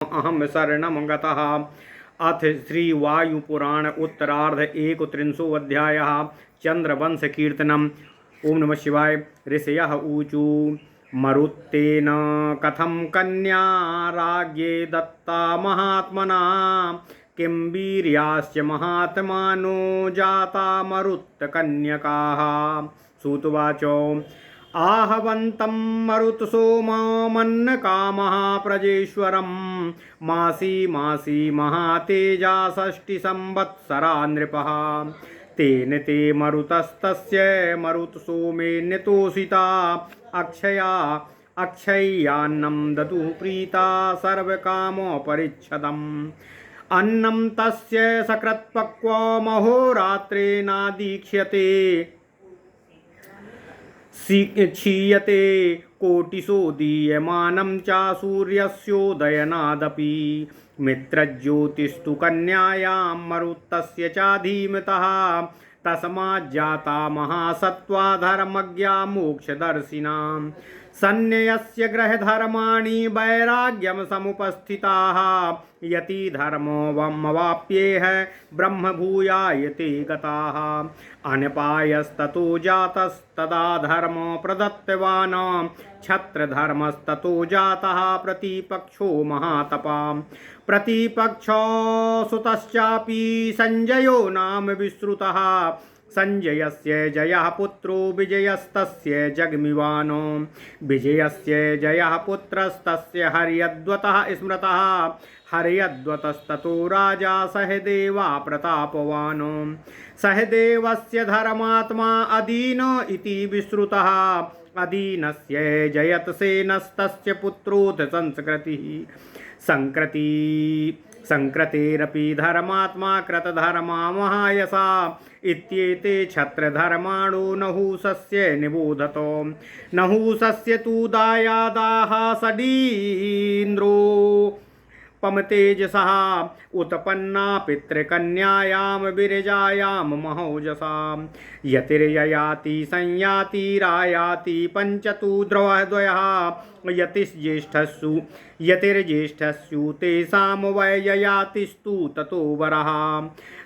अहम शरणं गतः। अथ श्री वायुपुराण उत्तरार्ध 31 चंद्रवंश कीर्तनम्। ओम नमः शिवाय। ऋषयः ऊचु मरुत्तेन कथं कन्या राज्ञे दत्ता महात्मना किं वीर्याश्च महात्मानो जाता मरुत्कन्यकाः। सूतुवाचो आहवन्तं मरुत्सोममन्नकामः प्रजेश्वरं मासी मासी महातेजा षष्टिसंवत्सरा नृपः। तेन ते मरुतस्तस्य मरुत्सोमेन्यतोषिता अक्षया अक्षय्यान्नं ददुः प्रीता सर्वकामोपरिच्छदम्। अन्नं तस्य सकृत्पक्वमहोरात्रे नादीक्ष्यते क्षीयते कोटिशो दीयमानं च सूर्यस्योदयनादपि। मित्रज्योतिस्तु कन्यायां मरुतस्य च धीमतः तस्माज्जाता महासत्त्वा धर्मज्ञा मोक्षदर्शिनां। सन्न्यस्य ग्रहधर्माणि वैराग्यं समुपस्थिताः यति धर्मोऽवमवाप्येह ब्रह्मभूयायते गताः। अनपायस्ततो जातस्तदा धर्मो प्रदत्तवान् क्षत्रधर्मस्ततो जातः प्रतिपक्षो महातपा। प्रतिपक्षो सुतश्चापि संजयो नाम विश्रुतः। संजयस्य जयः पुत्रो विजयस्तस्य जग्मिवानो। विजयस्य जयः पुत्रस्तस्य हर्यद्वतः स्मृतः। हर्यद्वतस्ततो राजा सहदेवा प्रतापवानो। सहदेवस्य धर्मात्मा अदीन इति विश्रुतः। अदीनस्य जयतसेनस्तस्य पुत्रोऽथ संस्कृतिः। संकृतेरपि धर्मात्मा कृतधर्मा महायसा। इत्येते क्षत्रधर्माणो नहुषस्य निबोधतो। नहुषस्य तु दायादाः षडीन्द्रो पमतेजसः उत्पन्ना पितृकन्यायां विरजायां महौजसां। यतिर्ययाति संयाति रायाति पञ्चतु द्वयः। यतिर्ज्येष्ठस्सु तेषां वै ययातिस्तु ततो वरः।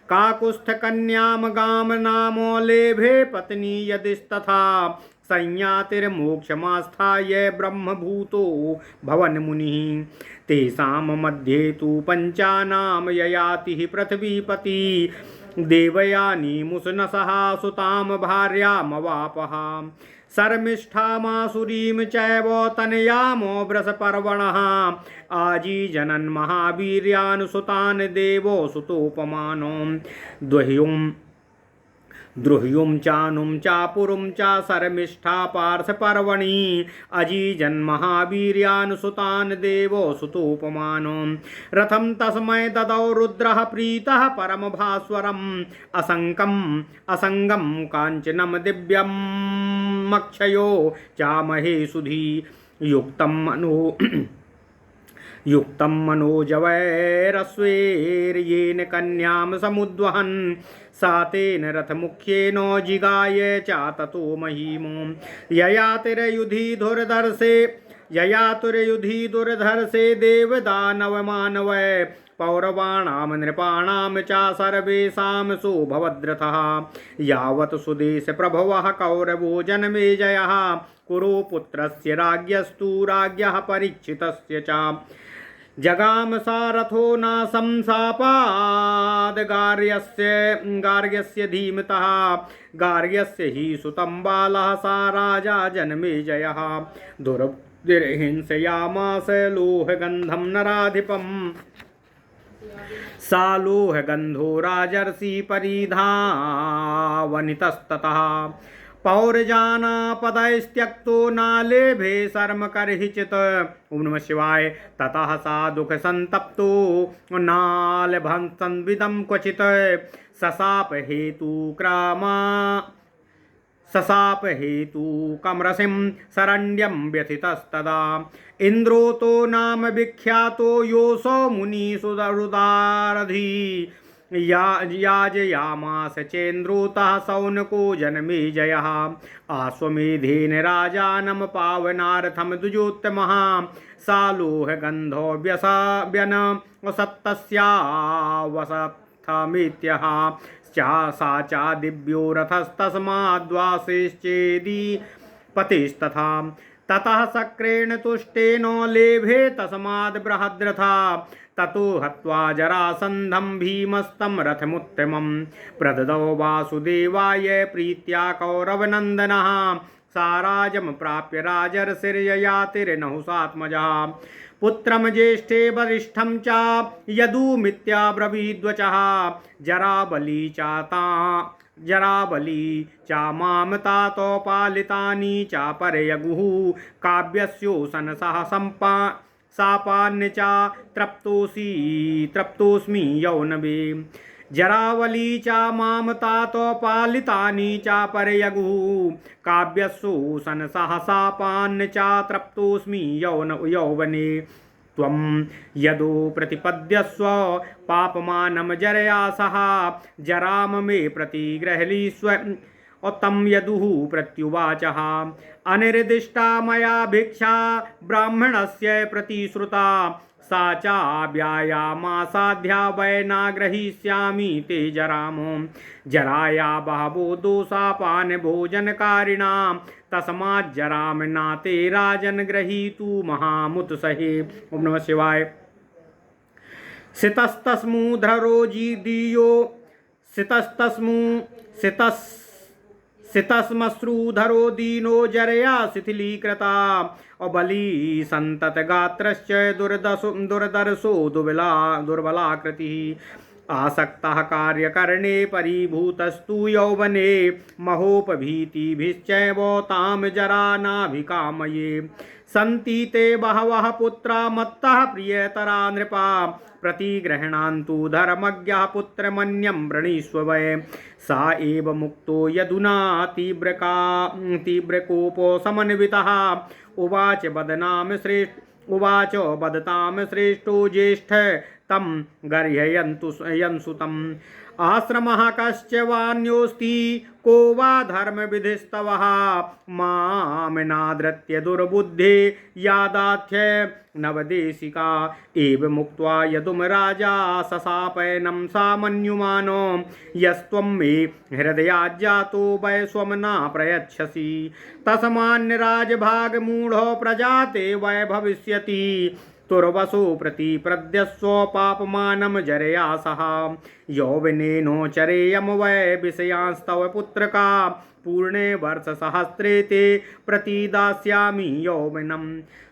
काकुत्स्थकन्यां गां नाम लेभे पत्नी यदिस्तथा। संयातिर्मोक्षमास्थाय ब्रह्मभूतो भवन्मुनिः। तेषां मध्ये तु पञ्चानां ययातिः पृथ्वीपति। देवयानी मुसनसः सुतां भार्यामवापः। शर्मिष्ठामासुरीं चैव तनयामो वृषपर्वणः। आजीजनन् महावीर्यान् सुतान् देवो सुतोपमानो। द्रुह्युं चानुं चापुरुं च शर्मिष्ठा पार्थपर्वणि। अजीजन्महावीर्यान् सुतान् देवो सुतोपमानो। रथं तस्मै ददौ रुद्रः प्रीतः परमभास्वरम्। असङ्गं काञ्चनं दिव्यमक्षयो चामहे सुधी। युक्तं मनोजवैरश्वेर्येन कन्यां समुद्वहन्। सा तेन रथमुख्येन जिगाय च ततो महीमो। ययातुर्युधि दुर्धर्षे देवदानवमानवै। पौरवाणां नृपाणां च सर्वेषां सोऽभवद्रथः। यावत् सुदेशप्रभवः कौरवो जनमेजयः। कुरुपुत्रस्य राज्ञस्तु राज्ञः परीक्षितस्य च। जगाम सारथो नासं शापाद् गार्ग्यस्य धीमतः। गार्ग्यस्य हि सुतं बालः सा राजा जनमेजयः। दुर्हिंसयामास लोहगन्धं नराधिपम्। सा लोहगन्धो राजर्षि परिधावनितस्ततः। पौरजानापदैस्त्यक्तो नालेभे शर्मकर्हिचित्। ओम नमः शिवाय। ततः सा दुःखसन्तप्तो नालभं संविदं क्वचित्। सशाप हेतु कमरसिं शरण्यं व्यथितस्तदा। इन्द्रोतो नाम विख्यातो योऽसौ मुनिसुहृदारधी। याजयामास चेन्द्रोतः सौनको जन्मेजयः। आश्वमेधेन राजानं पावनार्थं द्विजोत्तमः। सालोह गंधो व्यन सत्तस्यावसत्थमित्यः सा चा दिव्यो रथस्तस्माद्वासिश्चेदी पतिस्तथा ततः सक्रेण तुष्टेन लेभे तस्माद् बृहद्रथा ततो हत्वा जरासन्धं भीमस्तं रथमुत्तमं प्रददौ वासुदेवाय प्रीत्या कौरवनन्दनः साराजं प्राप्य राजर्षिर्ययातिर्नहुषात्मजः पुत्रं ज्येष्ठे वरिष्ठं च यदुमित्याब्रवीद्वचः जराबली माम तातो पालितानि च परयगुः काव्यस्योशनसः सापान्य च तृप्तोऽस्मि यौनवे जरावली च माम तातो पालितानि च परयगुः काव्यस्योशनसः सापान्य च तृप्तोऽस्मि यौवने त्वं यदो प्रतिपद्यस्व पापमानं जरया सह जराम मे प्रतिगृह्लीस्व तं यदुः प्रत्युवाचः अनिर्दिष्टा मया भिक्षा ब्राह्मणस्य प्रतिश्रुता सा चाव्यायामासाध्या वै न ग्रहीष्यामि ते जरामो जराया बहवो दोषापान भोजनकारिणां तस्माज्जराम नाते राजन ग्रहीतु महामुत्सहे। ओम नमः शिवाय। सितस्मश्रूधरो दीनो जरया शिथिलीकृता अबली संतत गात्रश्च दुर्दर्शो दुर्बलाकृतिः आसक्तः कार्यकरणे परिभूतस्तु यौवने महोपभीतिभिश्चैव तां जरा नाभिकामये सन्ति ते बहवः पुत्रा मत्तः प्रियतरा नृपा प्रतिगृह्णान्तु धर्मज्ञः पुत्रमन्यं वृणीष्व वै सा एव मुक्तो यदुना तीव्रकोपो समन्वितः उवाच बदतां श्रेष्ठो ज्येष्ठ तं गर्हयन्तु आश्रमः कश्च वान्योऽस्ति को वा धर्मविधिस्तवः मामिनादृत्य दुर्बुद्धे यादाथ्य नवदेशिका एव मुक्त्वा यदुम राजा ससापैनं सामन्युमानो यस्त्वं मे हृदयाज्जातो वै स्वं न प्रयच्छसि तस्मान्यराजभागमूढो प्रजाते वै भविष्यति तुर्वसु प्रतिप्रद्यस्व पापमानं जरया सह यौवनेनोचरेयं वै विषयांस्तव पुत्रका पूर्णे वर्षसहस्रे ते प्रतिदास्यामि यौवनं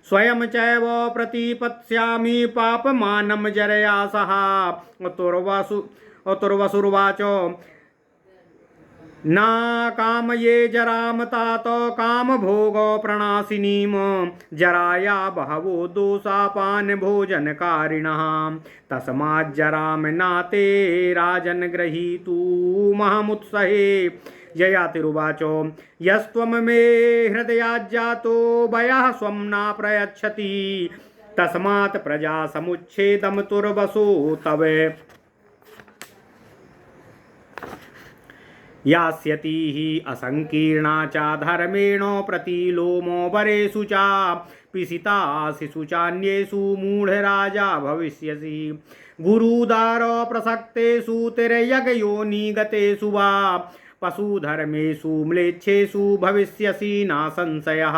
स्वयं चैव प्रतिपत्स्यामि पापमानं जरया सह तुर्वसुर्वाच न कामये जराम तातो कामभोगो प्रणाशिनीं जराया बहवो दोषापान भोजनकारिणः तस्माज्जराम नाते राजन् गृहीतु महामुत्सहे। ययातिरुवाच यस्त्वं मे हृदयाज्जातो वयः स्वं न प्रयच्छति तस्मात् प्रजा समुच्छेदं तुर्वसो तव यास्यति हि असंकीर्णा च धर्मेण प्रतिलोमो वरेषु च पिशिताशिषु चान्येषु मूढराजा भविष्यसि गुरुदार प्रसक्तेषु तिर्यगयोनिगतेषु वा पशुधर्मेषु म्लेच्छेषु भविष्यसि न संशयः।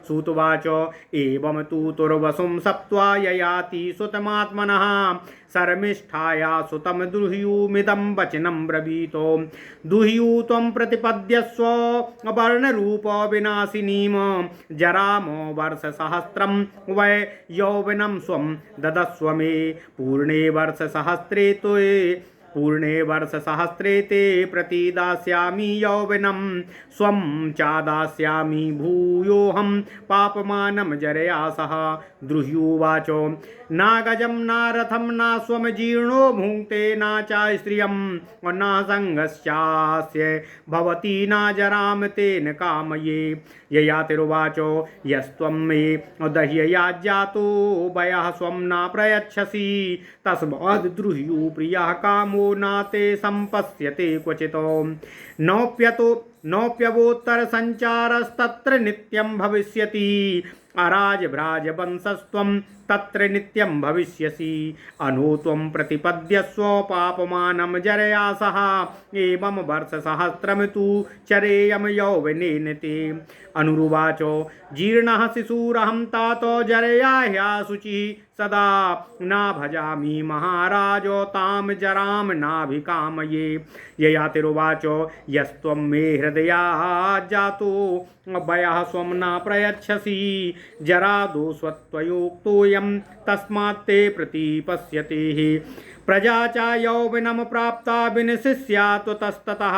सूतवाच एवं तु तुर्वसुं सप्त्वा ययाति सुतमात्मनः शर्मिष्ठाया सुतं दुह्युमिदं वचनं ब्रवीतो दुह्यु त्वं प्रतिपद्यस्व वर्णरूप विनाशिनीं जरामो वर्षसहस्रं वै यौवनं स्वं ददस्व मे पूर्णे वर्षसहस्रे ते प्रतिदास्यामि यौवनं स्वं चादास्यामि भूयोऽहं पापमानं जरया सह। द्रुह्युवाच न गजं न रथं न स्वं जीर्णो भुङ्क्ते न च स्त्रियं न सङ्गश्चास्य भवति न जराम तेन कामये। ययातिरुवाच यस्त्वं मे दह्ययाज्जातो वयः स्वं न प्रयच्छसि तस्माद् द्रुह्यु प्रियः कामो न ते सम्पश्यते क्वचित् नोप्यवोत्तरसञ्चारस्तत्र नित्यं भविष्यति अराजभ्राजवंशस्त्वं तत्र नित्यं भविष्यसि अनु त्वं प्रतिपद्यस्व पापमानं जरया सह एवं वर्षसहस्रं तु चरेयं यौवनेन ते अनुरुवाच जीर्णः शिशुरहं तातो जरया ह्याशुचिः सदा न भजामि महाराज तां जरां नाभिकामये ययातिरुवाच यस्त्वं मे हृदया जातो वयः स्वं न प्रयच्छसि जरादोषत्वयोक्तोऽयं तस्मात् ते प्रतिपश्यते प्रजा च यौवनं प्राप्ता विनिशिष्यात् तस्ततः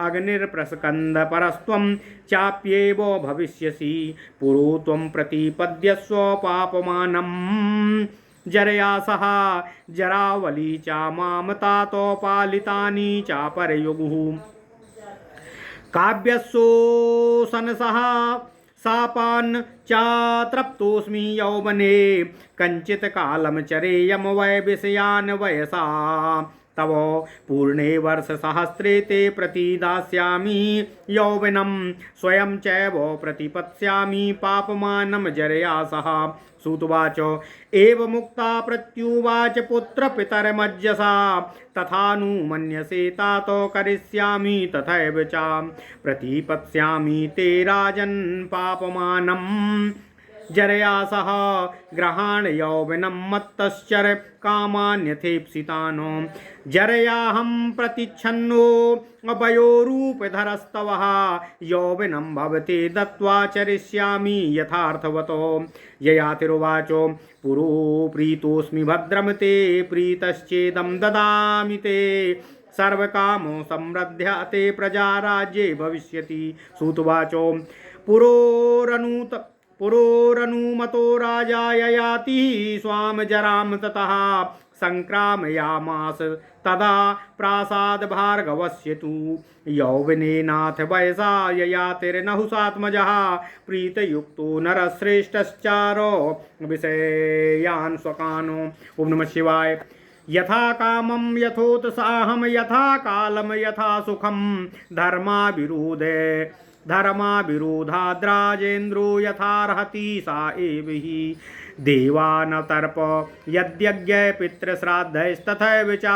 अग्निर्प्रस्कन्धपरस्त्वं चाप्येव भविष्यसि पुरो त्वं प्रतिपद्यस्व पापमानं जरया सह जरावली च मामतातो पालितानि च परयुगुः काव्यशोषणसः सापान् चातृप्तोऽस्मि यौवने कञ्चित् कालं चरेयं वै विषयान् वयसा तव पूर्णे वर्षसहस्रे ते प्रतिदास्यामि यौवनं स्वयं चैव प्रतिपत्स्यामि पापमानं जरया सह सूतुवाच एव मुक्ता प्रत्युवाच पुत्रपितरमज्जसा तथानु मन्यसे तातो करिष्यामि तथैव च प्रतिपत्स्यामि ते राजन् पापमानं जरया सह ग्रहाण यौवनं मत्तश्चर कामान्यथेप्सितानो जरयाहं प्रतिच्छन्नो अभयोरूपधरस्तवः यौवनं भवते दत्त्वा चरिष्यामि यथार्थवतो ययातिरुवाच पुरो प्रीतोऽस्मि भद्रं ते प्रीतश्चेदं ददामि ते सर्वकामो समृद्ध्य ते प्रजाराज्ये भविष्यति सूतुवाच पुरोरनुमतो राजा ययाति स्वाम जराम ततः संक्रामयामास तदा प्रासाद भार्गवस्य तु यौवनेनाथ वयसा ययातिर्नहुषात्मजः प्रीतयुक्तो नरश्रेष्ठश्चारो विषयान् स्वकानो। ओम नमः शिवाय। यथा कामं यथोत्साहं यथा कालं यथा सुखं धर्माविरोधाद्राजेन्द्रो यथार्हति सा एव हि देवानतर्प यद्यज्ञ पितृश्राद्धैस्तथैव च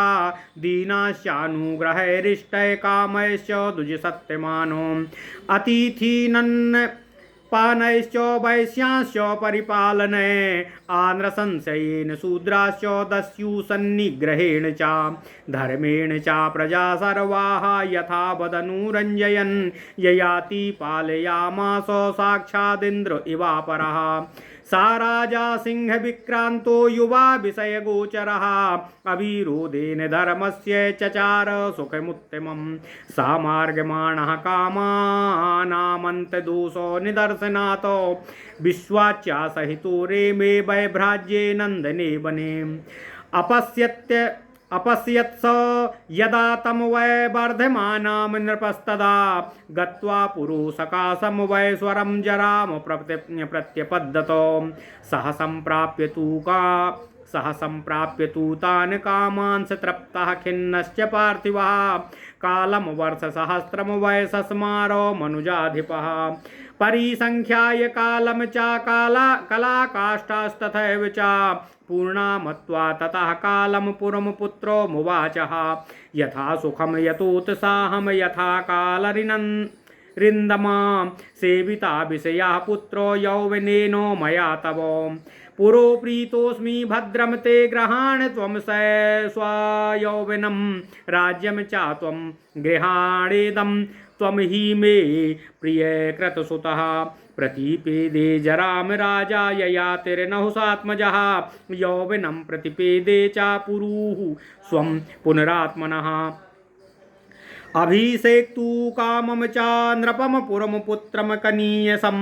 दीनाश्चानुग्रहैरिष्टै कामैश्च द्विजसत्यमानो अतिथीनन् पानैश्च वैश्यांश्च परिपालने आन्द्रसंशयेन शूद्राश्च दस्यु सन्निग्रहेण च धर्मेण च प्रजा सर्वाः यथा वदनुरञ्जयन् ययाति पालयामास साक्षादिन्द्र इवापरः सा राजा सिंह विक्रांतो युवा विषय गोचरः अविरोधेन धर्मस्य चचार सुखमुत्तमं सा मार्गमाणः कामानामन्त दोषो निदर्शनात् विश्वाच्या सहितो रेमे वैभ्राज्ये नन्दने वने अपश्यत्स यदा तं वै वर्धमानां नृपस्तदा गत्वा पुरुषकाशं वै स्वरं जराम प्रत्यपद्यतो सह सम्प्राप्य तु तान् कामांस तृप्तः खिन्नश्च पार्थिवः कालं वर्षसहस्रं वै सस्मारो मनुजाधिपः परिसंख्याय कालं च कलाकाष्ठास्तथैव च पूर्णा मत्वा ततः कालं पुरं पुत्रो मुवाचः यथा सुखं यतोत्साहं यथा कालरिन्दमा सेविता विषयाः पुत्रो यौवनेनो मया तव पुरो प्रीतोऽस्मि भद्रं ते गृहाण त्वं स्वयौवनं राज्यं च त्वं गृहाणेदं त्वं हि मे प्रियकृतसुतः प्रतिपेदे जराम राजा ययातिर्नहुषात्मजः यौवनं प्रतिपेदे च पुरुः स्वं पुनरात्मनः अभिषेक्तु कामं च नृपं पुरं पुत्रं कनीयसं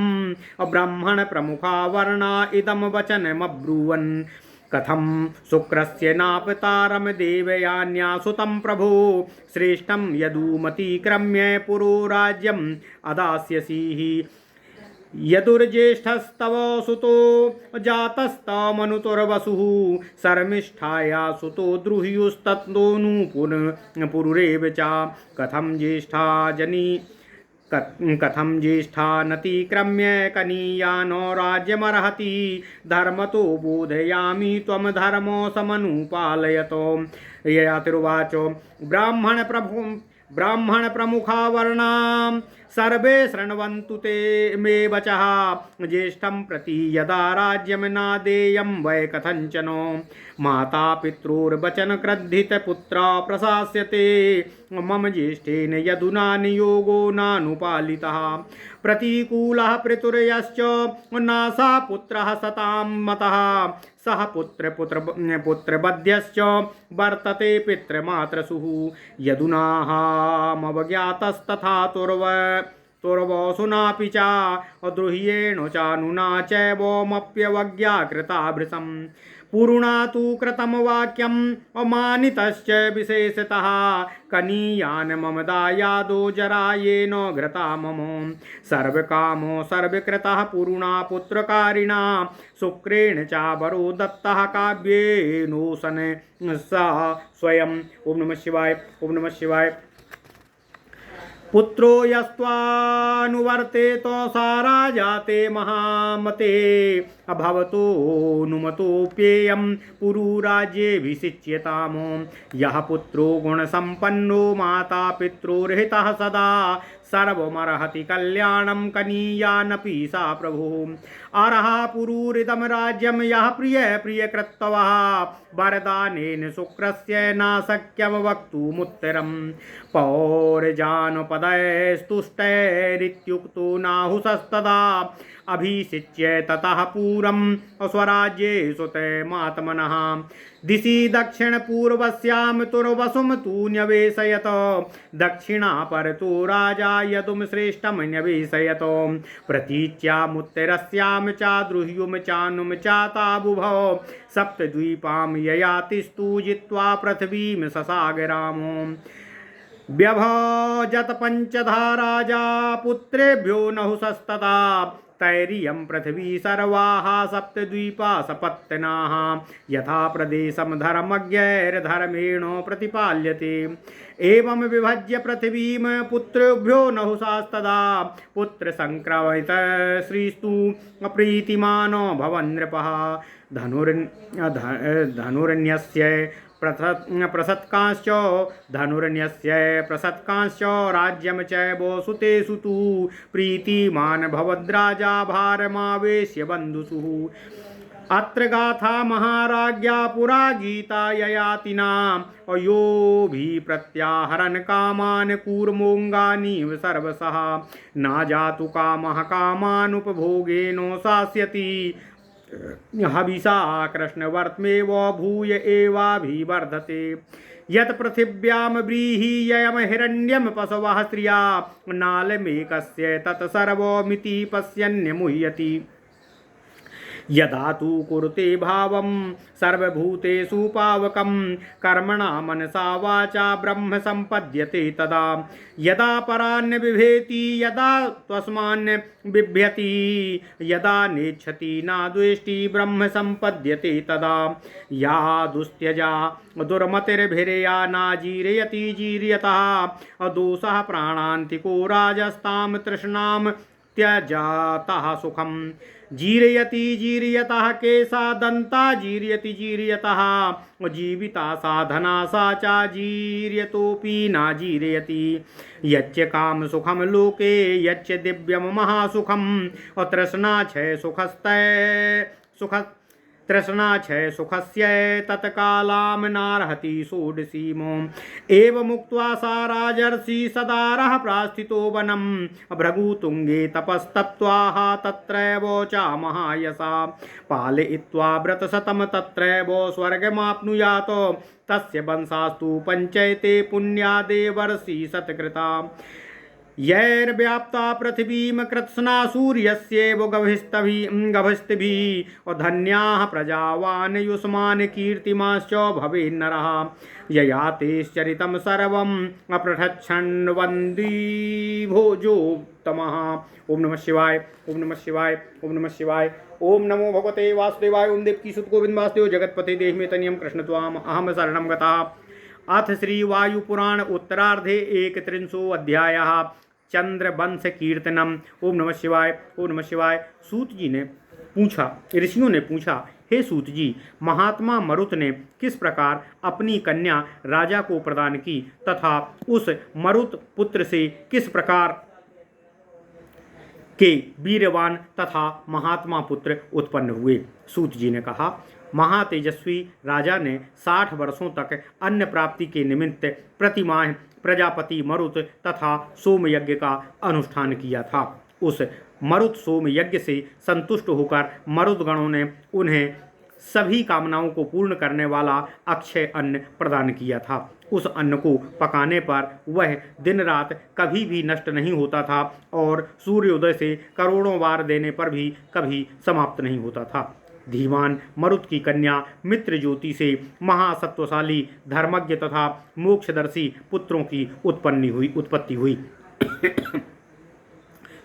ब्राह्मण प्रमुखा वर्णा इदं वचनमब्रुवन् कथं शुक्रस्य नापतारं देवयान्यासुतं प्रभो श्रेष्ठं यदुमतिक्रम्य पुरो राज्यम् अदास्यसि यदुर्ज्येष्ठस्तव सुतो जातस्तमनुतुर्वसुः शर्मिष्ठाया सुतो द्रुह्युस्तत्तोनु पुरुरेव च कथं ज्येष्ठा कथं ज्येष्ठानतिक्रम्य कनीयानो राज्यमर्हति धर्मतो बोधयामि त्वं धर्मो समनुपालयतो। ययातिरुवाच ब्राह्मण प्रमुखा वर्णा सर्वे शृण्वन्तु ते मे वचः ज्येष्ठं प्रति यदा राज्यं नादेयं वै कथञ्चनो माता पितॄर्वचन क्रुद्धित पुत्र प्रशास्यते मम ज्येष्ठेन यदुना नियोगो नानुपालितः प्रतिकूलः पितुर्यश्च नासा पुत्रः सतां मतः सह पुत्रबध्यश्च वर्तते पितृमातृसुः यदुनाहमवज्ञातस्तथा तुर्वसुनापि च द्रुह्येण चानुना चैवमप्यवज्ञा कृताभृशम् पुरुणा तु कृतं वाक्यम् अमानितश्च विशेषतः कनीयान् मम दायादो जरायेन घृता मम सर्वकामो सर्वकृतः पुरुणा पुत्रकारिणा शुक्रेण चावरो दत्तः काव्येनोसन सा स्वयं। ओम नमः शिवाय। ओम नमः शिवाय। पुत्रो यस्त्वानुवर्तेतो सा राजाते महामते अभवतो नुमतोप्येयं पुरुराज्ये विसिच्यतामो यः पुत्रो गुणसम्पन्नो माता पितृर्हितः सदा सर्वमर्हति कल्याणं कनीयानपि सा प्रभुः अर्हा पुरुरिदं राज्यं यः प्रियकृत्तवः वरदानेन शुक्रस्य नाशक्यं वक्तुमुत्तरं पौर्जानपदैस्तुष्टैरित्युक्तो नाहुषस्तदा अभिषिच्य ततः पूरं स्वराज्ये सुते मात्मनः दिशि दक्षिणपूर्वस्यां तुर्वसुं तु न्यवेशयत दक्षिणा परतो राजा यदुं श्रेष्ठं न्यवेशयत प्रतीच्यामुत्तरस्यां चाद्रुह्युं चानुं चाताबुभौ सप्तद्वीपां ययातिस्तु जित्वा पृथ्वीं ससागरामो व्यभजत पंचधा राजा पुत्रेभ्यो नहुषस्तदा तैरियं पृथ्वी सर्वाः सप्तद्वीपा सपत्तनाः यथा प्रदेशं धर्मज्ञैर्धर्मेण प्रतिपाल्यते एवं विभज्य पृथ्वीं पुत्रेभ्यो नहुषास्तदा पुत्रसंक्रमित श्रीस्तु प्रीतिमानो भवन् नृपः धनुर्न्यस्य प्रसत्कांश्च राज्यं चैव सुतेषु तु प्रीतिमान् भवद्राजा भारमावेश्य बन्धुषु अत्र गाथा महाराज्ञा पुरा गीता ययातिना अयोभिप्रत्याहरन् कामान् कूर्मोऽङ्गानीव सर्वशः न जातु कामः कामानुपभोगेन शास्यति हविषा कृष्णवर्त्मेव भूय एवाभिवर्धते यत् पृथिव्यां व्रीहीयं हिरण्यं पशवः स्त्रिया नालमेकस्य तत् सर्वमिति पश्यन्यमुह्यति यदा तु कुरुते भावं सर्वभूतेषु पावकं कर्मणा मनसा वाचा ब्रह्म सम्पद्यते तदा यदा परान्न बिभेति यदा तस्मान्न बिभ्यति यदा नेच्छति न द्वेष्टि ब्रह्म सम्पद्यते तदा या दुस्त्यजा दुर्मतिर्भिर्या नाजीरयति जीर्यतः अदोषः प्राणान्तिको राजस्तां तृष्णां त्यजातः सुखं जीरयति जीर्यतः केशा दन्ता जीर्यति जीर्यतः जीविता साधना सा चा जीर्यतोऽपि न जीरयति यच्च काम सुखम लोके यच्च दिव्यम महासुखम तृष्णा क्षय तृष्णा क्षय सुखस्य तत्कालां नार्हति षोडशीमो एवमुक्त्वा सा राजर्षि सदारः प्रास्थितो वनं भृगुतुङ्गे तपस्तप्त्वाः तत्रैव चामहायसा पालयित्वा व्रतशतं तत्रैव स्वर्गमाप्नुयात् तस्य वंशास्तु पञ्चैते पुण्या देवर्षि सत्कृता यैर्व्याप्ता पृथिवीं कृत्स्ना सूर्यस्येव गभस्तिभिः धन्याः प्रजावान् युष्मान् कीर्तिमाश्च भवेन्नरः ययातेश्चरितं सर्वम् अपृच्छन् वन्दी भोजोत्तमः। ओम नमः शिवाय। ओम नमः शिवाय। ओम नमः शिवाय। ओम नमो भगवते वासुदेवाय। ओम देवकी सुत गोविंद वासुदेव जगतपते देहि तनियं कृष्ण त्वाम अहम शरणं गतः। अथ श्री वायुपुराण उत्तरार्धे 31 अध्यायः चंद्र वंश कीर्तनम। ओम नमः शिवाय, ओम नमः शिवाय। सूत जी ने पूछा, ऋषियों ने पूछा, हे सूत जी, महात्मा मरुत ने किस प्रकार अपनी कन्या राजा को प्रदान की तथा उस मरुत पुत्र से किस प्रकार के वीरवान तथा महात्मा पुत्र उत्पन्न हुए। सूत जी ने कहा, महातेजस्वी राजा ने 60 वर्षों तक अन्न प्राप्ति के निमित्त प्रतिमाह प्रजापति मरुत तथा सोम यज्ञ का अनुष्ठान किया था। उस मरुत सोम यज्ञ से संतुष्ट होकर मरुदगणों ने उन्हें सभी कामनाओं को पूर्ण करने वाला अक्षय अन्न प्रदान किया था। उस अन्न को पकाने पर वह दिन रात कभी भी नष्ट नहीं होता था और सूर्योदय से करोड़ों बार देने पर भी कभी समाप्त नहीं होता था। धीमान मरुत की कन्या मित्र ज्योति से महासत्वशाली धर्मज्ञ तथा मोक्षदर्शी पुत्रों की उत्पत्ति हुई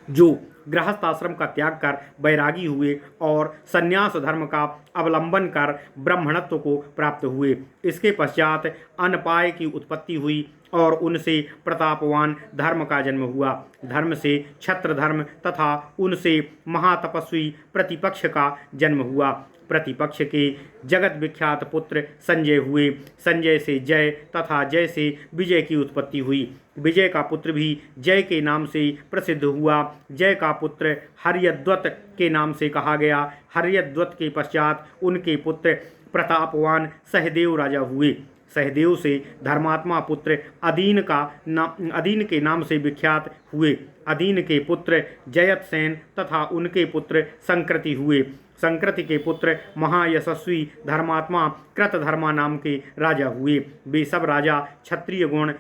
जो गृहस्थाश्रम का त्याग कर बैरागी हुए और संन्यास धर्म का अवलंबन कर ब्राह्मणत्व को प्राप्त हुए। इसके पश्चात अनपाय की उत्पत्ति हुई और उनसे प्रतापवान धर्म का जन्म हुआ। धर्म से क्षत्र धर्म तथा उनसे महातपस्वी प्रतिपक्ष का जन्म हुआ। प्रतिपक्ष के जगत विख्यात पुत्र संजय हुए। संजय से जय तथा जय से विजय की उत्पत्ति हुई। विजय का पुत्र भी जय के नाम से प्रसिद्ध हुआ। जय का पुत्र हर्यद्वत के नाम से कहा गया। हर्यद्वत के पश्चात उनके पुत्र प्रतापवान सहदेव राजा हुए। सहदेव से धर्मात्मा पुत्र अदीन के नाम से विख्यात हुए। अदीन के पुत्र जयतसेन तथा उनके पुत्र संकृति हुए। संकृति के पुत्र महायशस्वी धर्मात्मा कृतधर्मा नाम के राजा हुए। वे सब राजा क्षत्रिय गुण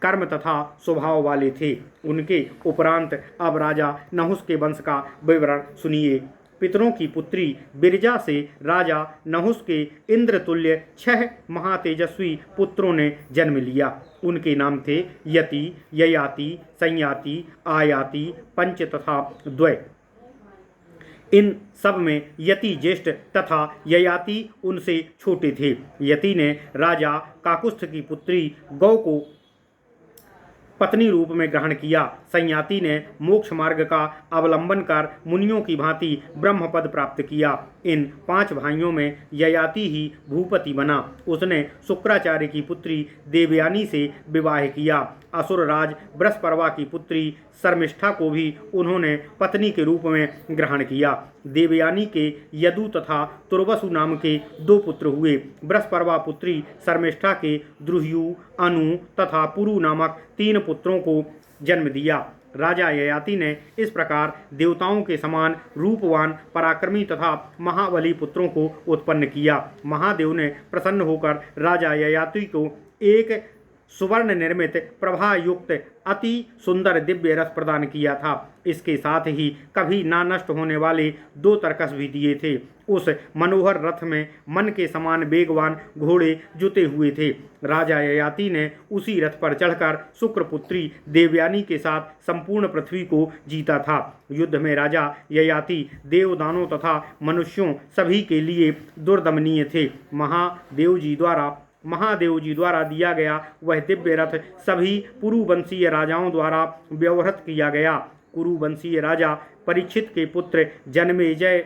कर्म तथा स्वभाव वाले थे। उनके उपरांत अब राजा नहुस के वंश का विवरण सुनिए। पितरों की पुत्री बिरजा से राजा नहुस के इंद्रतुल्य 6 महातेजस्वी पुत्रों ने जन्म लिया। उनके नाम थे यति, ययाति, संयाति, आयाति, पंच तथा द्वय। इन सब में यति ज्येष्ठ तथा ययाति उनसे छोटे थे। यति ने राजा काकुस्थ की पुत्री गौ को पत्नी रूप में ग्रहण किया। संयाति ने मोक्ष मार्ग का अवलंबन कर मुनियों की भांति ब्रह्मपद प्राप्त किया। इन 5 भाइयों में ययाति ही भूपति बना। उसने शुक्राचार्य की पुत्री देवयानी से विवाह किया। असुर राज बृहस्पर्वा की पुत्री शर्मिष्ठा को भी उन्होंने पत्नी के रूप में ग्रहण किया। देवयानी के यदु तथा तुर्वसु नाम के 2 पुत्र हुए। बृहस्पर्वा पुत्री शर्मिष्ठा के द्रुह्यु, अनु तथा पुरु नामक 3 पुत्रों को जन्म दिया। राजा ययाति ने इस प्रकार देवताओं के समान रूपवान, पराक्रमी तथा महाबली पुत्रों को उत्पन्न किया। महादेव ने प्रसन्न होकर राजा ययाति को एक सुवर्ण निर्मित प्रभा युक्त अति सुंदर दिव्य रथ प्रदान किया था। इसके साथ ही कभी ना नष्ट होने वाले 2 तरकस भी दिए थे। उस मनोहर रथ में मन के समान वेगवान घोड़े जुते हुए थे। राजा ययाति ने उसी रथ पर चढ़कर शुक्रपुत्री देवयानी के साथ संपूर्ण पृथ्वी को जीता था। युद्ध में राजा ययाति देवदानों तथा मनुष्यों सभी के लिए दुर्दमनीय थे। महादेव जी द्वारा दिया गया वह दिव्य रथ सभी कुरुवंशीय राजाओं द्वारा व्यवहृत किया गया। कुरुवंशीय राजा परीक्षित के पुत्र जन्मेजय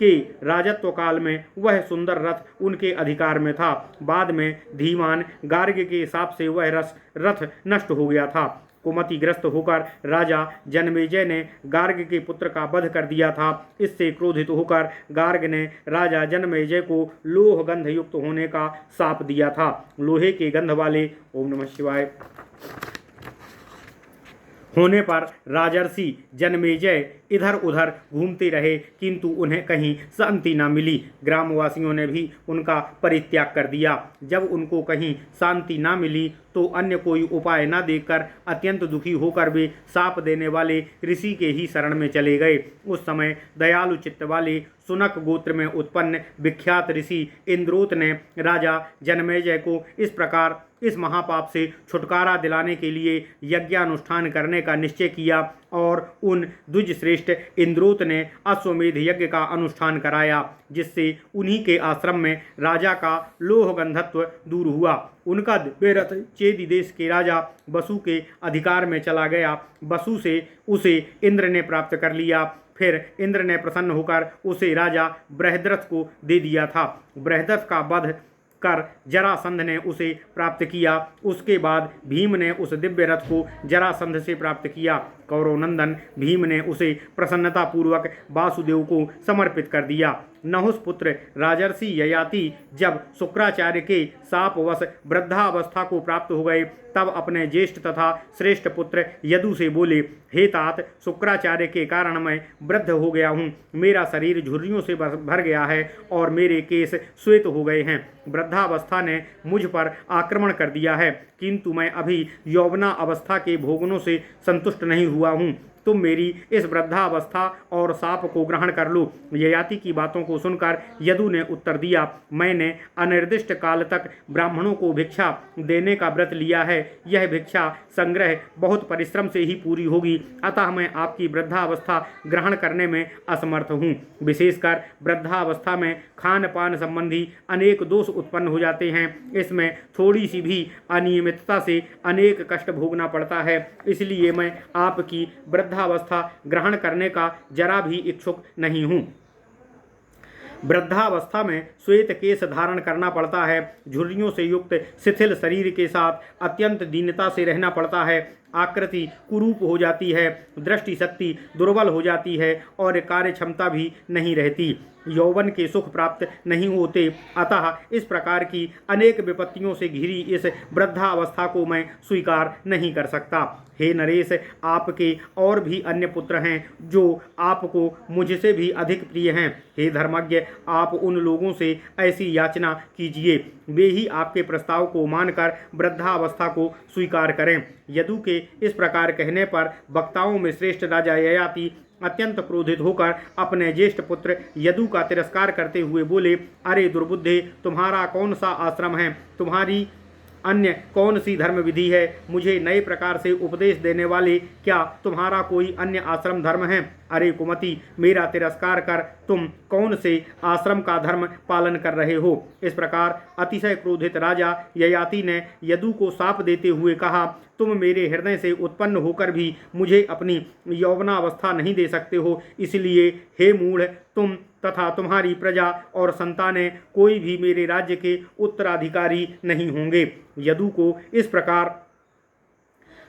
के राजत्व काल में वह सुंदर रथ उनके अधिकार में था। बाद में धीमान गार्ग के हिसाब से वह रथ नष्ट हो गया था। कुमतिग्रस्त होकर राजा जन्मेजय ने गार्ग के पुत्र का वध कर दिया था। इससे क्रोधित होकर गार्ग ने राजा जन्मेजय को लोह गंध युक्त होने का शाप दिया था। लोहे के गंध वाले ओम नमः शिवाय होने पर राजर्षि जन्मेजय इधर उधर घूमते रहे, किंतु उन्हें कहीं शांति न मिली। ग्रामवासियों ने भी उनका परित्याग कर दिया। जब उनको कहीं शांति न मिली तो अन्य कोई उपाय न देखकर अत्यंत दुखी होकर वे शाप देने वाले ऋषि के ही शरण में चले गए। उस समय दयालु चित्त वाले सुनक गोत्र में उत्पन्न विख्यात ऋषि इंद्रोत ने राजा जन्मेजय को इस प्रकार इस महापाप से छुटकारा दिलाने के लिए यज्ञानुष्ठान करने का निश्चय किया और उन द्विज श्रेष्ठ श्रेष्ठ इंद्रोत ने अश्वमेध यज्ञ का अनुष्ठान कराया, जिससे उन्हीं के आश्रम में राजा का लोह गंधत्व दूर हुआ। उनका दिव्य रथ चेदी देश के राजा बसु के अधिकार में चला गया। बसु से उसे इंद्र ने प्राप्त कर लिया। फिर इंद्र ने प्रसन्न होकर उसे राजा बृहद्रथ को दे दिया था। बृहद्रथ का वध कर जरासंध ने उसे प्राप्त किया। उसके बाद भीम ने उस दिव्य रथ को जरासंध से प्राप्त किया। कौरवनंदन भीम ने उसे प्रसन्नतापूर्वक वासुदेव को समर्पित कर दिया। नहुस पुत्र राजर्षि ययाति जब शुक्राचार्य के शापवश वृद्धावस्था को प्राप्त हो गए, तब अपने ज्येष्ठ तथा श्रेष्ठ पुत्र यदु से बोले, हे तात, शुक्राचार्य के कारण मैं वृद्ध हो गया हूँ। मेरा शरीर झुर्रियों से भर गया है और मेरे केस श्वेत हो गए हैं। वृद्धावस्था ने मुझ पर आक्रमण कर दिया है, किंतु मैं अभी यौवना अवस्था के भोगनों से संतुष्ट नहीं हुआ हूँ। तुम मेरी इस वृद्धावस्था और शाप को ग्रहण कर लो। ययाति की बातों को सुनकर यदु ने उत्तर दिया, मैंने अनिर्दिष्ट काल तक ब्राह्मणों को भिक्षा देने का व्रत लिया है। यह भिक्षा संग्रह बहुत परिश्रम से ही पूरी होगी, अतः मैं आपकी वृद्धावस्था ग्रहण करने में असमर्थ हूँ। विशेषकर वृद्धावस्था में खान पान संबंधी अनेक दोष उत्पन्न हो जाते हैं। इसमें थोड़ी सी भी अनियमितता से अनेक कष्ट भोगना पड़ता है। इसलिए मैं आपकी वृद्धावस्था ग्रहण करने का जरा भी इच्छुक नहीं हूँ। वृद्धावस्था में श्वेत केश धारण करना पड़ता है। झुर्रियों से युक्त शिथिल शरीर के साथ अत्यंत दीनता से रहना पड़ता है। आकृति कुरूप हो जाती है, दृष्टि शक्ति दुर्बल हो जाती है और कार्य क्षमता भी नहीं रहती। यौवन के सुख प्राप्त नहीं होते। अतः इस प्रकार की अनेक विपत्तियों से घिरी इस वृद्धावस्था को मैं स्वीकार नहीं कर सकता। हे नरेश, आपके और भी अन्य पुत्र हैं जो आपको मुझसे भी अधिक प्रिय हैं। हे धर्मज्ञ, आप उन लोगों से ऐसी याचना कीजिए, वे ही आपके प्रस्ताव को मानकर वृद्धावस्था को स्वीकार करें। यदु के इस प्रकार कहने पर वक्ताओं में श्रेष्ठ राजा ययाति अत्यंत क्रोधित होकर अपने ज्येष्ठ पुत्र यदु का तिरस्कार करते हुए बोले, अरे दुर्बुद्धे, तुम्हारा कौन सा आश्रम है? तुम्हारी अन्य कौन सी धर्म विधि है? मुझे नए प्रकार से उपदेश देने वाले, क्या तुम्हारा कोई अन्य आश्रम धर्म है? अरे कुमति, मेरा तिरस्कार कर तुम कौन से आश्रम का धर्म पालन कर रहे हो? इस प्रकार अतिशय क्रोधित राजा ययाति ने यदु को शाप देते हुए कहा, तुम मेरे हृदय से उत्पन्न होकर भी मुझे अपनी यौवनावस्था नहीं दे सकते हो। इसलिए हे मूढ़, तुम तथा तुम्हारी प्रजा और संतानें कोई भी मेरे राज्य के उत्तराधिकारी नहीं होंगे। यदु को इस प्रकार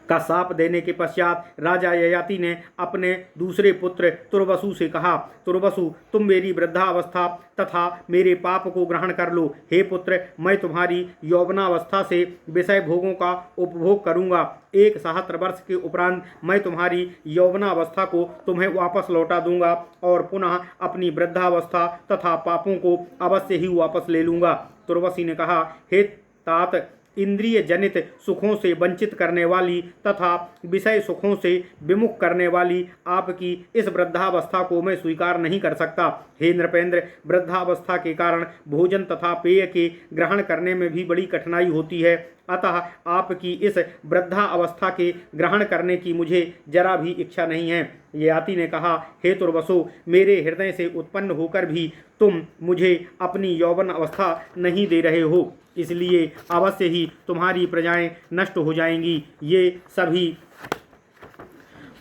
का शाप देने के पश्चात राजा ययाति ने अपने दूसरे पुत्र तुर्वसु से कहा, तुर्वसु, तुम मेरी वृद्धावस्था तथा मेरे पाप को ग्रहण कर लो। हे पुत्र, मैं तुम्हारी यौवनावस्था से विषय भोगों का उपभोग करूंगा। 1 सहस्त्र वर्ष के उपरांत मैं तुम्हारी यौवनावस्था को तुम्हें वापस लौटा दूंगा और पुनः अपनी वृद्धावस्था तथा पापों को अवश्य ही वापस ले लूंगा। तुर्वसी ने कहा, हे तात, इंद्रिय जनित सुखों से वंचित करने वाली तथा विषय सुखों से विमुख करने वाली आपकी इस वृद्धावस्था को मैं स्वीकार नहीं कर सकता। हे नृपेंद्र, वृद्धावस्था के कारण भोजन तथा पेय के ग्रहण करने में भी बड़ी कठिनाई होती है। अतः आपकी इस वृद्धा अवस्था के ग्रहण करने की मुझे जरा भी इच्छा नहीं है। ययाति ने कहा, हे तुर्वसो, मेरे हृदय से उत्पन्न होकर भी तुम मुझे अपनी यौवन अवस्था नहीं दे रहे हो, इसलिए अवश्य ही तुम्हारी प्रजाएं नष्ट हो जाएंगी। ये सभी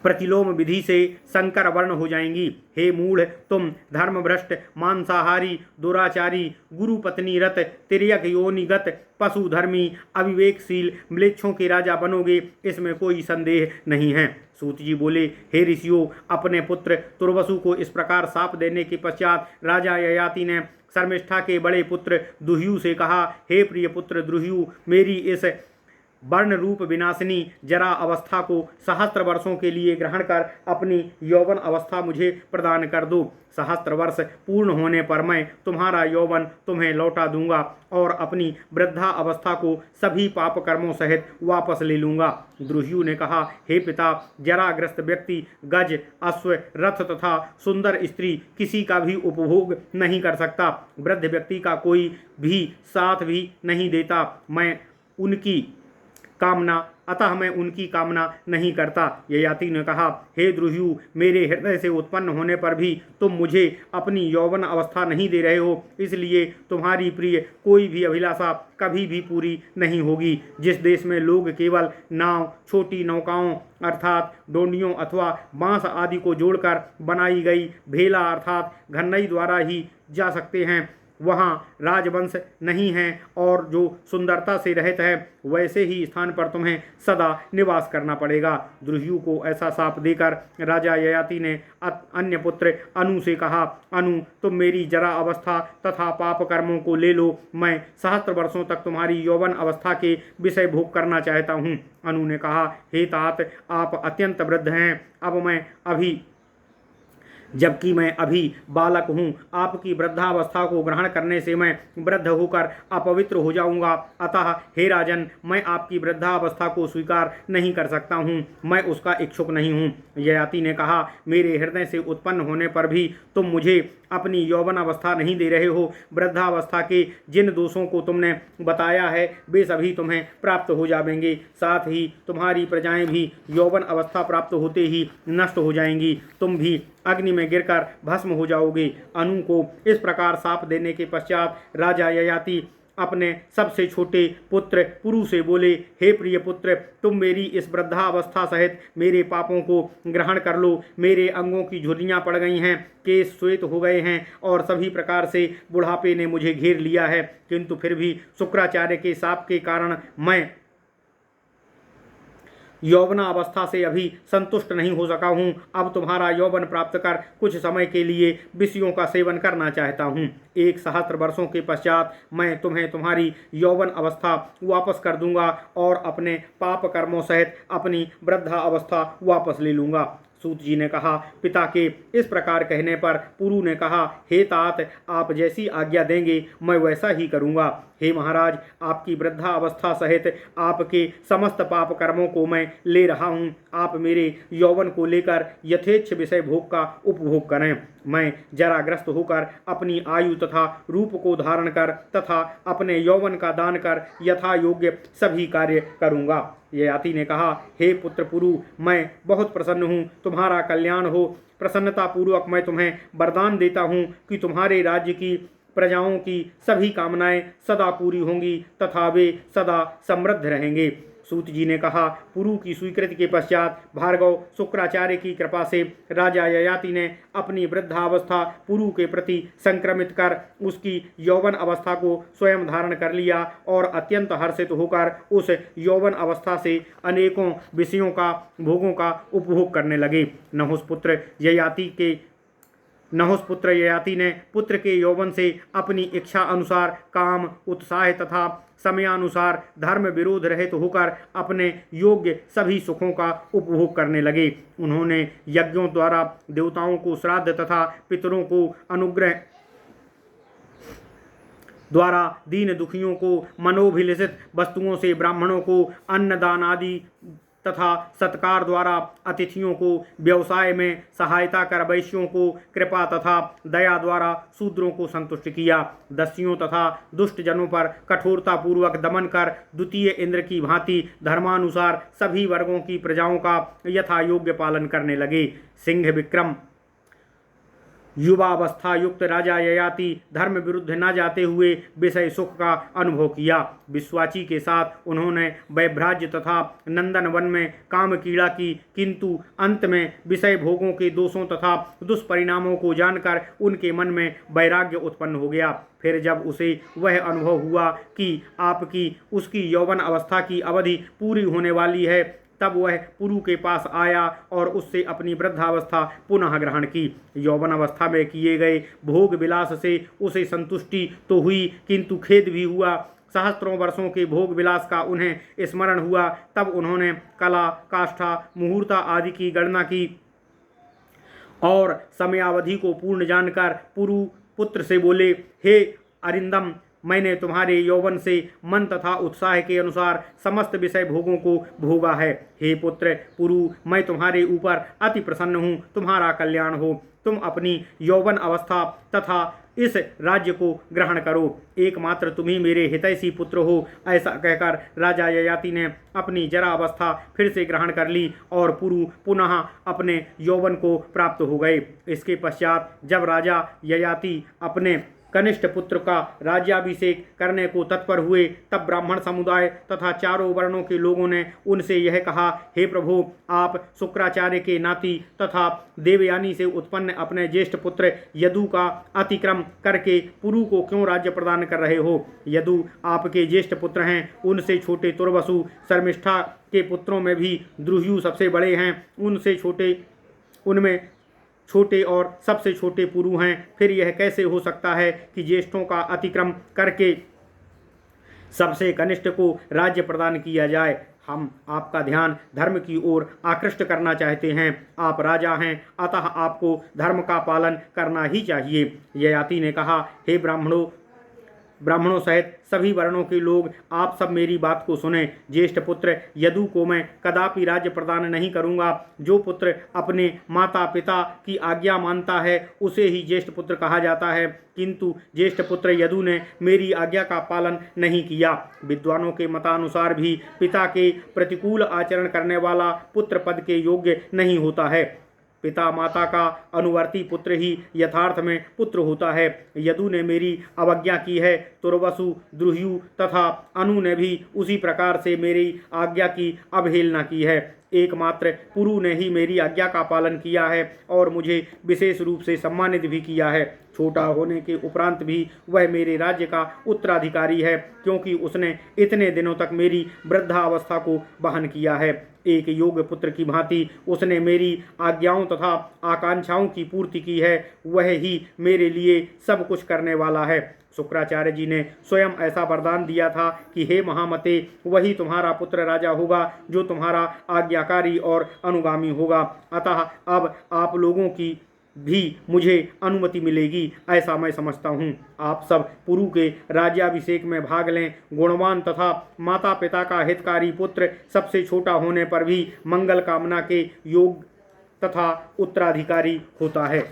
प्रतिलोम विधि से संकर वर्ण हो जाएंगी। हे मूढ़, तुम धर्मभ्रष्ट, मांसाहारी, दुराचारी, गुरुपत्नी रत, तिर्यक योनिगत, पशुधर्मी, अविवेकशील म्लेच्छों के राजा बनोगे, इसमें कोई संदेह नहीं है। सूत जी बोले, हे ऋषियों, अपने पुत्र तुर्वसु को इस प्रकार शाप देने के पश्चात राजा ययाति ने शर्मिष्ठा के बड़े पुत्र दुह्यु से कहा, हे प्रिय पुत्र दुह्यु, मेरी इस वर्ण रूप विनाशिनी जरा अवस्था को सहस्त्र वर्षों के लिए ग्रहण कर अपनी यौवन अवस्था मुझे प्रदान कर दो। सहस्त्र वर्ष पूर्ण होने पर मैं तुम्हारा यौवन तुम्हें लौटा दूंगा और अपनी वृद्धा अवस्था को सभी पाप कर्मों सहित वापस ले लूंगा। द्रुह्यु ने कहा, हे पिता, जराग्रस्त व्यक्ति गज, अश्व, रथ तथा सुंदर स्त्री किसी का भी उपभोग नहीं कर सकता। वृद्ध व्यक्ति का कोई भी साथ भी नहीं देता। मैं उनकी कामना, अतः मैं उनकी कामना नहीं करता। ययाति ने कहा, हे द्रुह्यु, मेरे हृदय से उत्पन्न होने पर भी तुम मुझे अपनी यौवन अवस्था नहीं दे रहे हो, इसलिए तुम्हारी प्रिय कोई भी अभिलाषा कभी भी पूरी नहीं होगी। जिस देश में लोग केवल नाव, छोटी नौकाओं अर्थात डोंडियों अथवा बांस आदि को जोड़कर बनाई गई भेला अर्थात घन्नई द्वारा ही जा सकते हैं, वहाँ राजवंश नहीं है और जो सुंदरता से रहित है, वैसे ही स्थान पर तुम्हें सदा निवास करना पड़ेगा। द्रुह्यु को ऐसा शाप देकर राजा ययाति ने अन्य पुत्र अनु से कहा, अनु, तुम मेरी जरा अवस्था तथा पाप कर्मों को ले लो, मैं सहस्त्र वर्षों तक तुम्हारी यौवन अवस्था के विषय भोग करना चाहता हूँ। अनु ने कहा, हे तात, आप अत्यंत वृद्ध हैं, जबकि मैं अभी बालक हूँ। आपकी वृद्धावस्था को ग्रहण करने से मैं वृद्ध होकर अपवित्र हो जाऊँगा, अतः हे राजन, मैं आपकी वृद्धावस्था को स्वीकार नहीं कर सकता हूँ, मैं उसका इच्छुक नहीं हूँ। ययाति ने कहा, मेरे हृदय से उत्पन्न होने पर भी तुम मुझे अपनी यौवन अवस्था नहीं दे रहे हो। वृद्धावस्था के जिन दोषों को तुमने बताया है, वे सभी तुम्हें प्राप्त हो जाएंगे, साथ ही तुम्हारी प्रजाएं भी यौवन अवस्था प्राप्त होते ही नष्ट हो जाएंगी, तुम भी अग्नि में गिरकर भस्म हो जाओगे। अनु को इस प्रकार शाप देने के पश्चात राजा ययाति अपने सबसे छोटे पुत्र पुरु से बोले, हे प्रिय पुत्र, तुम मेरी इस वृद्धावस्था सहित मेरे पापों को ग्रहण कर लो। मेरे अंगों की झुर्रियाँ पड़ गई हैं, केस श्वेत हो गए हैं और सभी प्रकार से बुढ़ापे ने मुझे घेर लिया है, किंतु फिर भी शुक्राचार्य के शाप के कारण मैं यौवनावस्था से अभी संतुष्ट नहीं हो सका हूँ। अब तुम्हारा यौवन प्राप्त कर कुछ समय के लिए विषयों का सेवन करना चाहता हूँ। 1 सहस्त्र वर्षों के पश्चात मैं तुम्हें तुम्हारी यौवन अवस्था वापस कर दूंगा और अपने पाप कर्मों सहित अपनी वृद्धा अवस्था वापस ले लूँगा। सूत जी ने कहा, पिता के इस प्रकार कहने पर पुरु ने कहा, हे तात, आप जैसी आज्ञा देंगे मैं वैसा ही करूँगा। हे महाराज, आपकी वृद्धा अवस्था सहित आपके समस्त पाप कर्मों को मैं ले रहा हूँ। आप मेरे यौवन को लेकर यथेच्छ विषय भोग का उपभोग करें। मैं जराग्रस्त होकर अपनी आयु तथा रूप को धारण कर तथा अपने यौवन का दान कर यथा योग्य सभी कार्य करूँगा। ययाति ने कहा, हे पुत्र पुरु, मैं बहुत प्रसन्न हूँ, तुम्हारा कल्याण हो। प्रसन्नता पूर्वक मैं तुम्हें वरदान देता हूँ कि तुम्हारे राज्य की प्रजाओं की सभी कामनाएं सदा पूरी होंगी तथा वे सदा समृद्ध रहेंगे। सूत जी ने कहा, पुरु की स्वीकृति के पश्चात भार्गव शुक्राचार्य की कृपा से राजा ययाति ने अपनी वृद्धावस्था पुरु के प्रति संक्रमित कर उसकी यौवन अवस्था को स्वयं धारण कर लिया और अत्यंत हर्षित होकर उस यौवन अवस्था से अनेकों विषयों का भोगों का उपभोग करने लगे। नहुष पुत्र ययाति ने पुत्र के यौवन से अपनी इच्छा अनुसार काम, उत्साह तथा समयानुसार धर्म विरोध रहित होकर अपने योग्य सभी सुखों का उपभोग करने लगे। उन्होंने यज्ञों द्वारा देवताओं को श्राद्ध तथा पितरों को अनुग्रह द्वारा दीन दुखियों को मनोभिलषित वस्तुओं से ब्राह्मणों को अन्नदान आदि तथा सत्कार द्वारा अतिथियों को व्यवसाय में सहायता कर वैश्यों को कृपा तथा दया द्वारा शूद्रों को संतुष्ट किया। दस्युओं तथा दुष्ट जनों पर कठोरता पूर्वक दमन कर द्वितीय इंद्र की भांति धर्मानुसार सभी वर्गों की प्रजाओं का यथा योग्य पालन करने लगे। सिंह विक्रम युवावस्था युक्त राजा ययाति धर्म विरुद्ध न जाते हुए विषय सुख का अनुभव किया। विश्वाची के साथ उन्होंने वैभ्राज्य तथा नंदन वन में काम कीड़ा की, किंतु अंत में विषय भोगों के दोषों तथा दुष्परिणामों को जानकर उनके मन में वैराग्य उत्पन्न हो गया। फिर जब उसे वह अनुभव हुआ कि आपकी उसकी यौवन अवस्था की अवधि पूरी होने वाली है, तब वह पुरु के पास आया और उससे अपनी वृद्धावस्था पुनः ग्रहण की। यौवन अवस्था में किए गए भोग विलास से उसे संतुष्टि तो हुई, किंतु खेद भी हुआ। सहस्त्रों वर्षों के भोग विलास का उन्हें स्मरण हुआ। तब उन्होंने कला, काष्ठा, मुहूर्ता आदि की गणना की और समयावधि को पूर्ण जानकर पुरु पुत्र से बोले, हे अरिंदम, मैंने तुम्हारे यौवन से मन तथा उत्साह के अनुसार समस्त विषय भोगों को भोगा है। हे पुत्र पुरु, मैं तुम्हारे ऊपर अति प्रसन्न हूँ, तुम्हारा कल्याण हो। तुम अपनी यौवन अवस्था तथा इस राज्य को ग्रहण करो, एकमात्र तुम ही मेरे हितैषी पुत्र हो। ऐसा कहकर राजा ययाति ने अपनी जरा अवस्था फिर से ग्रहण कर ली और पुरु पुनः अपने यौवन को प्राप्त हो गए। इसके पश्चात जब राजा ययाति अपने कनिष्ठ पुत्र का राज्याभिषेक करने को तत्पर हुए, तब ब्राह्मण समुदाय तथा चारों वर्णों के लोगों ने उनसे यह कहा, हे प्रभु, आप शुक्राचार्य के नाती तथा देवयानी से उत्पन्न अपने ज्येष्ठ पुत्र यदु का अतिक्रम करके पुरु को क्यों राज्य प्रदान कर रहे हो? यदु आपके ज्येष्ठ पुत्र हैं, उनसे छोटे तुर्वसु, शर्मिष्ठा के पुत्रों में भी द्रुह्यु सबसे बड़े हैं, उनमें छोटे और सबसे छोटे पुरु हैं। फिर यह कैसे हो सकता है कि ज्येष्ठों का अतिक्रम करके सबसे कनिष्ठ को राज्य प्रदान किया जाए? हम आपका ध्यान धर्म की ओर आकृष्ट करना चाहते हैं। आप राजा हैं, अतः आपको धर्म का पालन करना ही चाहिए। ययाति ने कहा, हे ब्राह्मणों सहित सभी वर्णों के लोग, आप सब मेरी बात को सुने। ज्येष्ठ पुत्र यदु को मैं कदापि राज्य प्रदान नहीं करूंगा। जो पुत्र अपने माता पिता की आज्ञा मानता है उसे ही ज्येष्ठ पुत्र कहा जाता है, किंतु ज्येष्ठ पुत्र यदु ने मेरी आज्ञा का पालन नहीं किया। विद्वानों के मतानुसार भी पिता के प्रतिकूल आचरण करने वाला पुत्र पद के योग्य नहीं होता है। पिता माता का अनुवर्ती पुत्र ही यथार्थ में पुत्र होता है। यदु ने मेरी अवज्ञा की है, तुर्वसु, द्रुह्यु तथा अनु ने भी उसी प्रकार से मेरी आज्ञा की अवहेलना की है। एकमात्र पुरु ने ही मेरी आज्ञा का पालन किया है और मुझे विशेष रूप से सम्मानित भी किया है। छोटा होने के उपरांत भी वह मेरे राज्य का उत्तराधिकारी है, क्योंकि उसने इतने दिनों तक मेरी वृद्धावस्था को वहन किया है। एक योग्य पुत्र की भांति उसने मेरी आज्ञाओं तथा आकांक्षाओं की पूर्ति की है। वह ही मेरे लिए सब कुछ करने वाला है। शुक्राचार्य जी ने स्वयं ऐसा वरदान दिया था कि हे महामते, वही तुम्हारा पुत्र राजा होगा जो तुम्हारा आज्ञाकारी और अनुगामी होगा। अतः अब आप लोगों की भी मुझे अनुमति मिलेगी, ऐसा मैं समझता हूँ। आप सब पुरु के राज्याभिषेक में भाग लें। गुणवान तथा माता पिता का हितकारी पुत्र सबसे छोटा होने पर भी मंगल कामना के योग तथा उत्तराधिकारी होता है।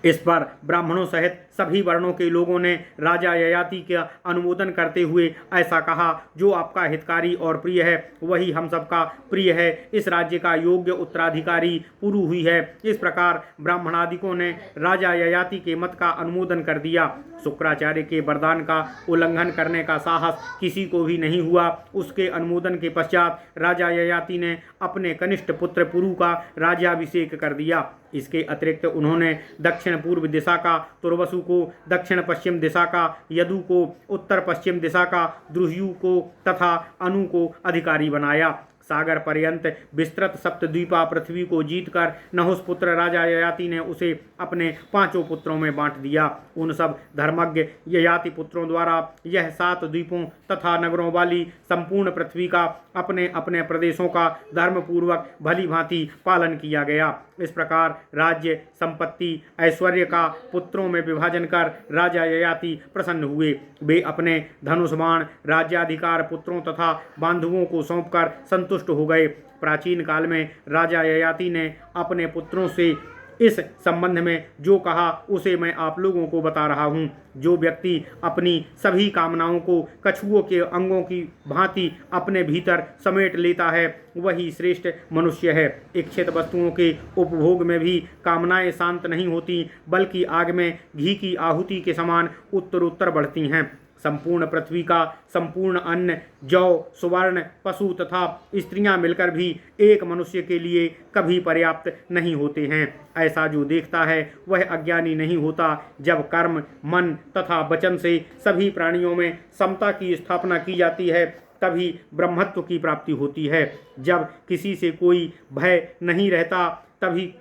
इस पर ब्राह्मणों सहित सभी वर्णों के लोगों ने राजा ययाति का अनुमोदन करते हुए ऐसा कहा, जो आपका हितकारी और प्रिय है वही हम सबका प्रिय है। इस राज्य का योग्य उत्तराधिकारी पुरु हुई है। इस प्रकार ब्राह्मणादिकों ने राजा ययाति के मत का अनुमोदन कर दिया। शुक्राचार्य के वरदान का उल्लंघन करने का साहस किसी को भी नहीं हुआ। उसके अनुमोदन के पश्चात राजा ययाति ने अपने कनिष्ठ पुत्र पुरु का राज्याभिषेक कर दिया। इसके अतिरिक्त उन्होंने दक्षिण पूर्व दिशा का तुर्वसु को, दक्षिण पश्चिम दिशा का यदु को, उत्तर पश्चिम दिशा का द्रुह्यु को तथा अनु को अधिकारी बनाया। सागर पर्यंत विस्तृत सप्तद्वीपा पृथ्वी को जीतकर नहुस पुत्र राजा ययाति ने उसे अपने 5 पुत्रों में बांट दिया। उन सब धर्मज्ञ ययाति पुत्रों द्वारा यह 7 द्वीपों तथा नगरों वाली संपूर्ण पृथ्वी का अपने अपने प्रदेशों का धर्मपूर्वक भली भांति पालन किया गया। इस प्रकार राज्य संपत्ति ऐश्वर्य का पुत्रों में विभाजन कर राजा ययाति प्रसन्न हुए। वे अपने धनुष बाण राज्याधिकार पुत्रों तथा बांधवों को सौंपकर संतुष्ट हो गए। प्राचीन काल में राजा ययाति ने अपने पुत्रों से इस संबंध में जो कहा उसे मैं आप लोगों को बता रहा हूँ। जो व्यक्ति अपनी सभी कामनाओं को कछुओं के अंगों की भांति अपने भीतर समेट लेता है वही श्रेष्ठ मनुष्य है। इच्छित वस्तुओं के उपभोग में भी कामनाएं शांत नहीं होती, बल्कि आग में घी की आहुति के समान उत्तरोत्तर बढ़ती हैं। संपूर्ण पृथ्वी का संपूर्ण अन्न, जौ, सुवर्ण, पशु तथा स्त्रियां मिलकर भी एक मनुष्य के लिए कभी पर्याप्त नहीं होते हैं। ऐसा जो देखता है वह अज्ञानी नहीं होता। जब कर्म, मन तथा वचन से सभी प्राणियों में समता की स्थापना की जाती है तभी ब्रह्मत्व की प्राप्ति होती है। जब किसी से कोई भय नहीं रहता, तभी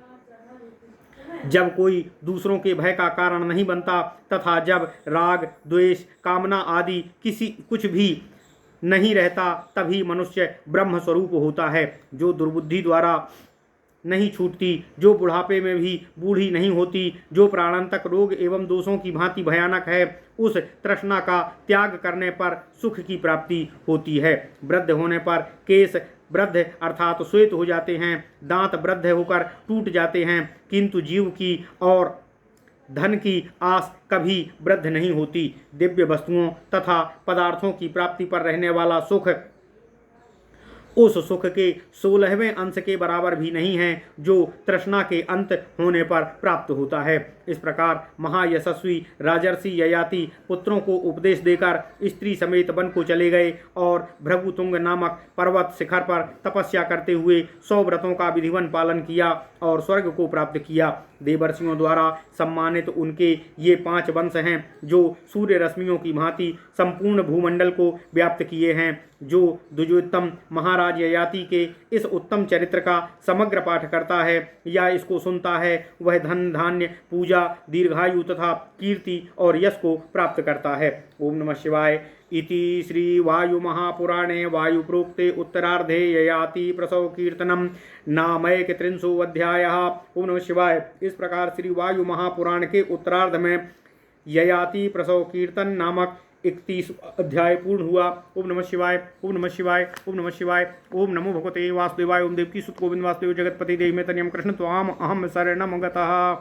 जब कोई दूसरों के भय का कारण नहीं बनता तथा जब राग, द्वेष, कामना आदि कुछ भी नहीं रहता, तभी मनुष्य ब्रह्म स्वरूप होता है। जो दुर्बुद्धि द्वारा नहीं छूटती, जो बुढ़ापे में भी बूढ़ी नहीं होती, जो प्राणांतक रोग एवं दोषों की भांति भयानक है, उस तृष्णा का त्याग करने पर सुख की प्राप्ति होती है। वृद्ध होने पर केश वृद्ध अर्थात श्वेत हो जाते हैं, दांत वृद्ध होकर टूट जाते हैं, किंतु जीव की और धन की आस कभी वृद्ध नहीं होती। दिव्य वस्तुओं तथा पदार्थों की प्राप्ति पर रहने वाला सुख उस सुख के 16वें अंश के बराबर भी नहीं है जो तृष्णा के अंत होने पर प्राप्त होता है। इस प्रकार महायशस्वी राजर्षि ययाति पुत्रों को उपदेश देकर स्त्री समेत वन को चले गए और भृगुतुंग नामक पर्वत शिखर पर तपस्या करते हुए 100 व्रतों का विधिवन पालन किया और स्वर्ग को प्राप्त किया। देवर्षियों द्वारा सम्मानित उनके ये 5 वंश हैं जो सूर्य रश्मियों की भांति संपूर्ण भूमंडल को व्याप्त किए हैं। जो द्विजोत्तम महाराज ययाति के इस उत्तम चरित्र का समग्र पाठ करता है या इसको सुनता है, वह धन धान्य पूजा दीर्घायु तथा कीर्ति और यश को प्राप्त करता है। ओम नमः शिवाय। इति श्री वायु महापुराणे वायु प्रोक्ते उत्तरार्धे ययाति प्रसव कीर्तनम नामैक 300 अध्यायः। ओम नमः शिवाय। इस प्रकार श्री वायु महापुराण के उत्तरार्ध में ययाति प्रसव कीर्तन नामक 31 अध्याय पूर्ण हुआ। ओम नमः शिवाय। ओम नमः शिवाय। ओम नमः शिवाय। ओम नमो भगवते वासुदेवाय। ओम देवकी सुत गोविंद वासुदेव जगतपति देव में तनियम कृष्ण त्वाम अहम शरणम गतः।